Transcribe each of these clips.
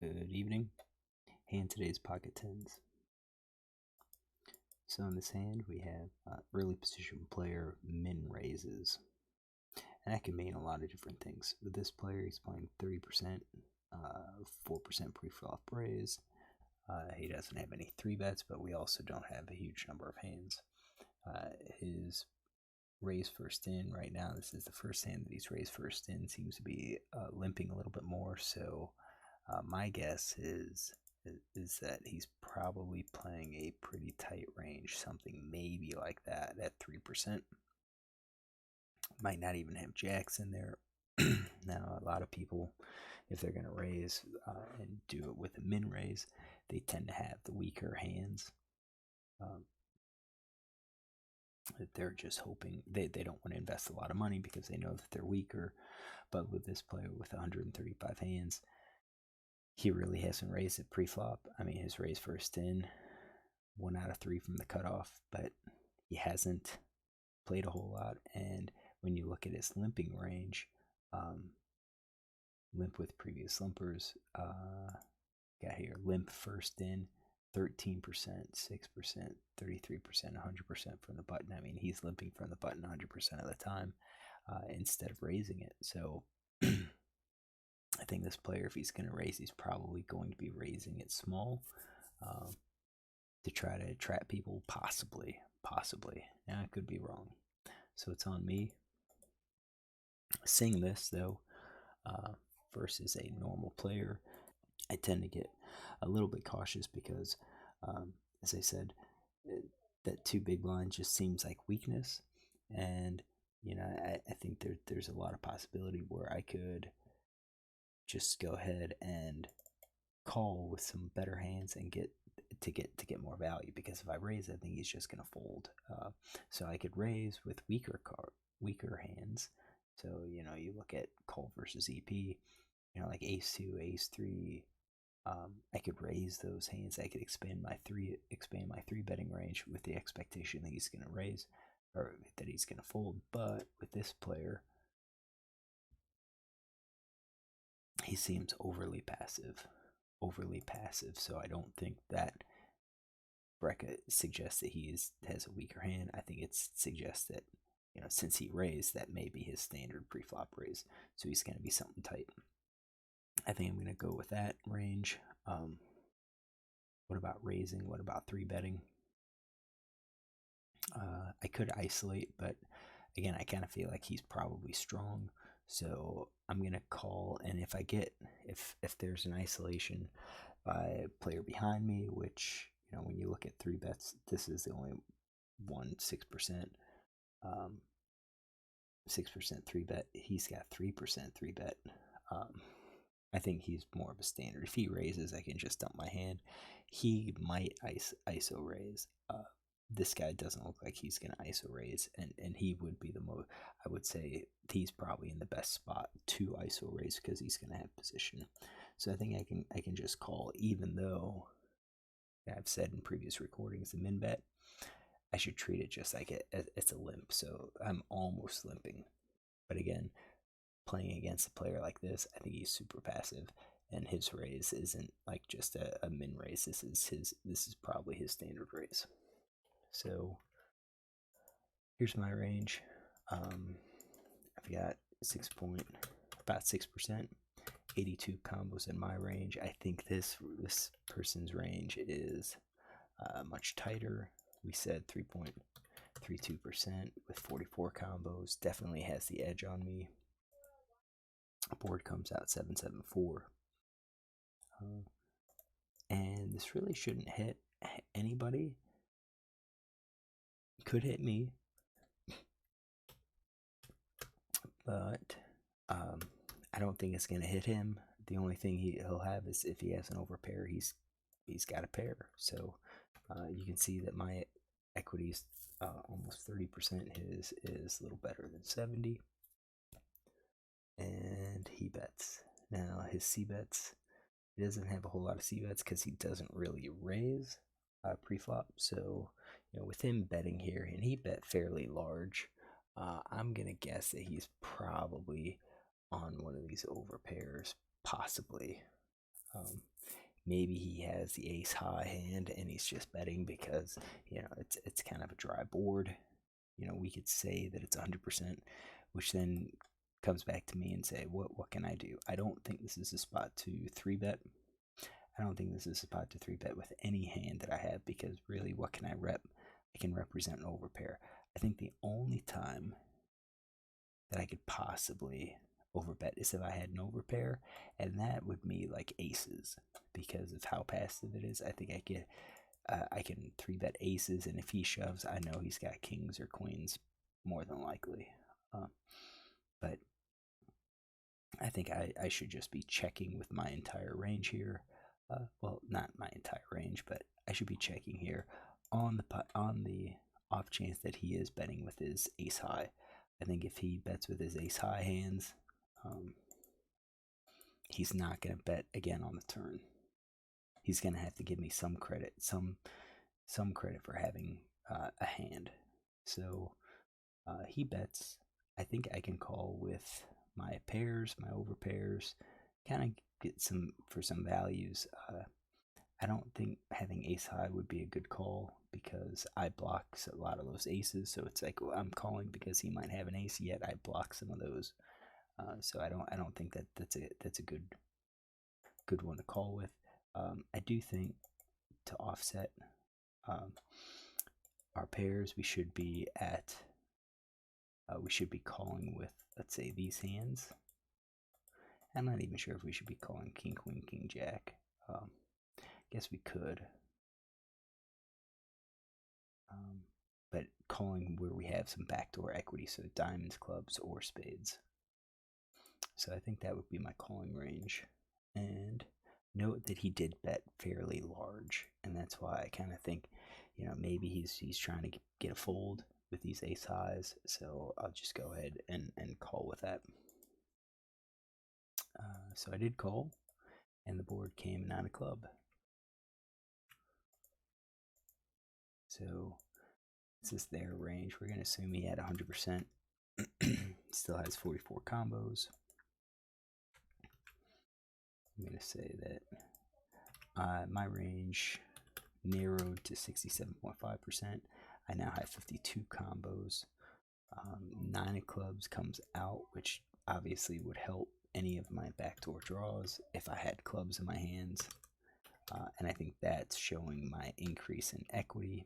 Good evening. Hand today's pocket tens. So in this hand we have early position player min raises, and that can mean a lot of different things. With this player, he's playing 30%, 4% pre-flop raise. He doesn't have any three bets, but we also don't have a huge number of hands. His raise first in right now. This is the first hand that he's raised first in. Seems to be limping a little bit more. So my guess is that he's probably playing a pretty tight range, something maybe like that at 3%. Might not even have jacks in there. Now, a lot of people, if they're going to raise and do it with a min raise, they tend to have the weaker hands. They're just hoping they don't want to invest a lot of money because they know that they're weaker. But with this player with 135 hands, he really hasn't raised it pre-flop. I mean, his raise first in, 1 out of 3 from the cutoff, but he hasn't played a whole lot. And when you look at his limping range, limp with previous limpers, got here limp first in, 13%, 6%, 33%, 100% from the button. I mean, he's limping from the button 100% of the time instead of raising it. So I think this player, if he's going to raise, he's probably going to be raising it small to try to trap people, possibly. Now, I could be wrong. So it's on me. Seeing this, though, versus a normal player, I tend to get a little bit cautious because, as I said, that two big blind just seems like weakness. And, I think there's a lot of possibility where I could just go ahead and call with some better hands and get more value, because if I raise, I think he's just gonna fold. So I could raise with weaker hands. So you look at call versus EP, like ace two, ace three. I could raise those hands. I could expand my three betting range with the expectation that he's gonna raise or that he's gonna fold. But with this player, he seems overly passive. So I don't think that Brecka suggests that has a weaker hand. I think it suggests that, since he raised, that may be his standard pre-flop raise. So he's going to be something tight. I think I'm going to go with that range. What about raising? What about three betting? I could isolate, but again, I kind of feel like he's probably strong. So I'm gonna call, and if there's an isolation by a player behind me, which when you look at three bets, this is the only one 6%, 6% three bet. He's got 3% three bet. I think he's more of a standard. If he raises, I can just dump my hand. He might ISO raise. This guy doesn't look like he's going to ISO raise, and he would be the most. I would say he's probably in the best spot to ISO raise because he's going to have position. So I think I can just call, even though I've said in previous recordings the min bet. I should treat it just like it's a limp. So I'm almost limping, but again, playing against a player like this, I think he's super passive, and his raise isn't like just a min raise. This is probably his standard raise. So here's my range. I've got about 6%, 82 combos in my range. I think this person's range is much tighter. We said 3.32% with 44 combos. Definitely has the edge on me. Board comes out 774. And this really shouldn't hit anybody. Could hit me, but I don't think it's gonna hit him. The only thing he'll have is if he has an overpair, he's got a pair. So you can see that my equity is almost 30%. His is a little better than 70, and he bets. Now his C bets, he doesn't have a whole lot of C bets because he doesn't really raise pre-flop. So with him betting here, and he bet fairly large, I'm gonna guess that he's probably on one of these overpairs, possibly. Maybe he has the ace high hand and he's just betting because it's kind of a dry board. We could say that it's 100%, which then comes back to me and say, what can I do? I don't think this is a spot to 3-bet. I don't think this is a spot to 3-bet with any hand that I have, because really, what can I rep? I can represent an overpair. I think the only time that I could possibly overbet is if I had an overpair, and that would be like aces, because of how passive it is. I think I can 3-bet aces, and if he shoves, I know he's got kings or queens more than likely. But I think I should just be checking with my entire range here. Well, not my entire range, but I should be checking here on the off chance that he is betting with his ace high. I think if he bets with his ace high hands, he's not going to bet again on the turn. He's going to have to give me some credit, some credit for having a hand. So he bets. I think I can call with my pairs, my overpairs, kind of get some values. I don't think having ace high would be a good call, because I block a lot of those aces. So it's like, well, I'm calling because he might have an ace, yet I block some of those. So I don't think that's a good one to call with. I do think to offset our pairs, we should be calling with, let's say, these hands. I'm not even sure if we should be calling king, queen, king, jack. Guess we could. But calling where we have some backdoor equity, so diamonds, clubs, or spades. So I think that would be my calling range. And note that he did bet fairly large, and that's why I kind of think, maybe he's trying to get a fold with these ace highs. So I'll just go ahead and call with that. So I did call, and the board came 9 of club. So this is their range. We're going to assume he had 100%. Still has 44 combos. I'm going to say that my range narrowed to 67.5%. I now have 52 combos. 9 of clubs comes out, which obviously would help any of my backdoor draws if I had clubs in my hands. And I think that's showing my increase in equity.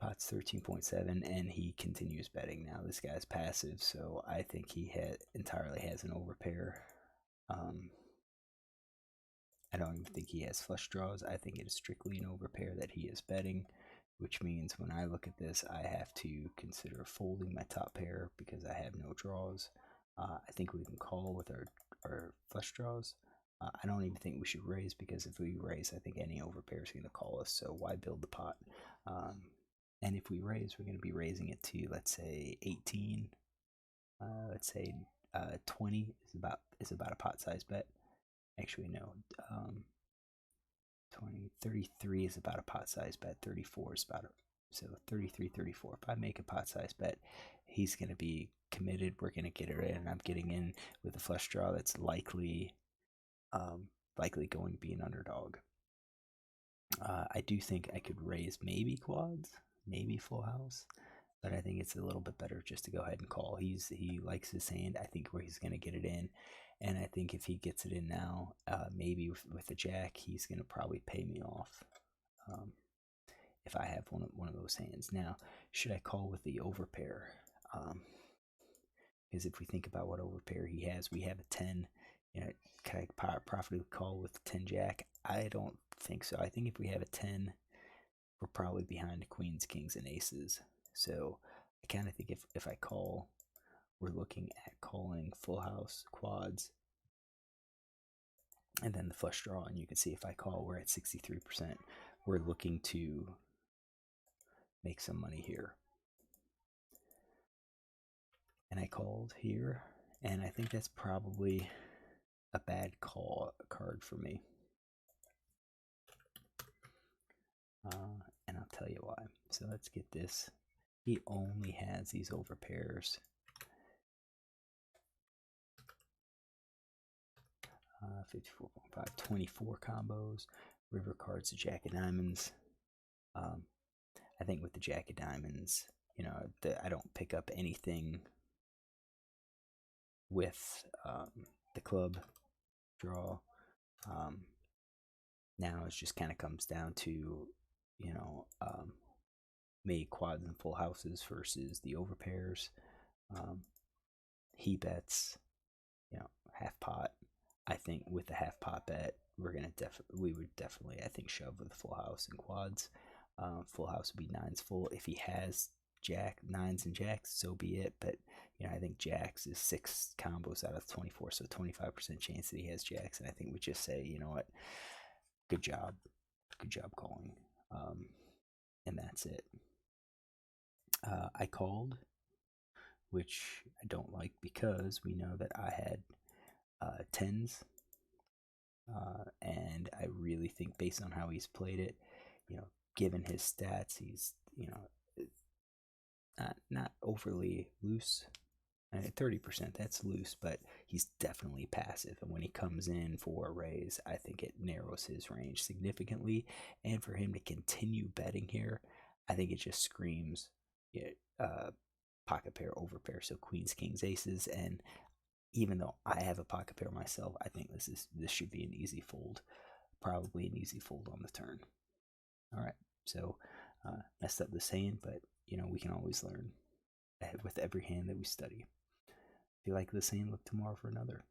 Pot's 13.7, and he continues betting now. This guy's passive, so I think he entirely has an overpair. I don't even think he has flush draws. I think it is strictly an overpair that he is betting, which means when I look at this, I have to consider folding my top pair because I have no draws. I think we can call with our flush draws. I don't even think we should raise, because if we raise, I think any overpair is going to call us, so why build the pot? And if we raise, we're going to be raising it to, let's say, 18. Let's say 20 is about a pot size bet. Actually, no. 20, 33 is about a pot size bet. 34 is about so 33, 34. If I make a pot size bet, he's going to be committed. We're going to get it in. I'm getting in with a flush draw that's likely going to be an underdog. I do think I could raise maybe quads, maybe full house, but I think it's a little bit better just to go ahead and call. He likes his hand. I think where he's going to get it in, and I think if he gets it in now, maybe with the jack, he's going to probably pay me off. If I have one of those hands. Now, should I call with the overpair? Because if we think about what overpair he has, we have a 10. Can I profitably call with 10 jack? I don't think so. I think if we have a 10, we're probably behind queens, kings, and aces. So I kind of think if I call, we're looking at calling full house, quads, and then the flush draw. And you can see if I call, we're at 63%. We're looking to make some money here. And I called here, and I think that's probably a bad card for me. And I'll tell you why. So let's get this. He only has these overpairs. 54.5, 24 combos. River cards, the Jack of Diamonds. I think with the Jack of Diamonds, I don't pick up anything with the club draw. Now it just kind of comes down to, maybe quads and full houses versus the overpairs. He bets, half pot. I think with the half pot bet, we would definitely, I think, shove with full house and quads. Full house would be nines full. If he has nines and jacks, so be it. But I think jacks is 6 combos out of 24, so 25% chance that he has jacks. And I think we just say, you know what, good job calling, and that's it. I called, which I don't like because we know that I had tens, and I really think based on how he's played it, given his stats, he's not overly loose. 30%, that's loose, but he's definitely passive. And when he comes in for a raise, I think it narrows his range significantly. And for him to continue betting here, I think it just screams pocket pair, over pair, so queens, kings, aces. And even though I have a pocket pair myself, I think this should be an easy fold, probably an easy fold on the turn. All right, so messed up this hand, but we can always learn with every hand that we study. If you like this hand, look tomorrow for another.